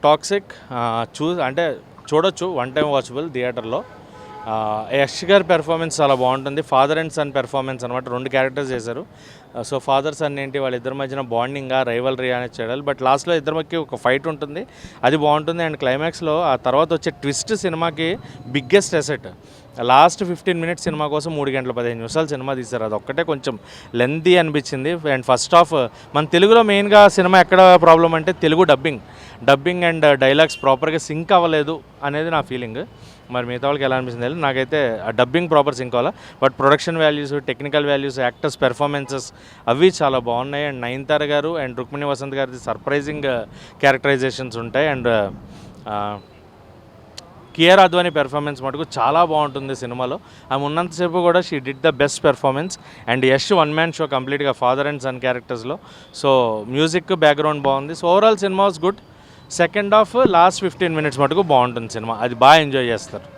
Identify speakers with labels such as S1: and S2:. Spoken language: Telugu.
S1: టాక్సిక్ అంటే చూడొచ్చు, వన్ టైం వాచబుల్ థియేటర్లో. యష్ గారి పెర్ఫార్మెన్స్ చాలా బాగుంటుంది. ఫాదర్ అండ్ సన్ పెర్ఫార్మెన్స్ అనమాట, రెండు క్యారెక్టర్స్ చేశారు. సో ఫాదర్ సన్ ఏంటి, వాళ్ళిద్దరి మధ్యన బాండింగ్గా రైవల్రీ అనేది చేయాలి. బట్ లాస్ట్లో ఇద్దరికి ఒక ఫైట్ ఉంటుంది, అది బాగుంటుంది. అండ్ క్లైమాక్స్లో ఆ తర్వాత వచ్చే ట్విస్ట్ సినిమాకి biggest asset. Last 15 minutes cinema కోసం 3 గంటల 15 నిమిషాలు సినిమా తీశారు. అది ఒక్కటే కొంచెం లెంతీ అనిపించింది. అండ్ ఫస్ట్ హాఫ్ మన తెలుగులో మెయిన్గా సినిమా ఎక్కడ ప్రాబ్లం అంటే తెలుగు డబ్బింగ్ అండ్ డైలాగ్స్ ప్రాపర్గా సింక్ అవ్వలేదు అనేది నా ఫీలింగ్. మరి మిగతా వాళ్ళకి ఎలా అనిపిస్తుంది? నాకైతే ఆ డబ్బింగ్ ప్రాపర్ సింక్ అవ్వాలి. But production values, technical values, actors performances అవి చాలా బాగున్నాయి. అండ్ నయనతార గారు అండ్ రుక్మిణి వసంత్ గారిది సర్ప్రైజింగ్ క్యారెక్టరైజేషన్స్ ఉంటాయి. అండ్ కియారా అద్వానీ పెర్ఫార్మెన్స్ మటుకు చాలా బాగుంటుంది సినిమాలో. ఆమె ఉన్నంతసేపు కూడా she did the best performance. And Yash one man show కంప్లీట్గా ఫాదర్ అండ్ సన్ క్యారెక్టర్స్లో. సో మ్యూజిక్ బ్యాక్గ్రౌండ్ బాగుంది. సో ఓవరాల్ సినిమా was good. Second half last 15 minutes మటుకు బాగుంటుంది సినిమా, అది బాగా ఎంజాయ్ చేస్తారు.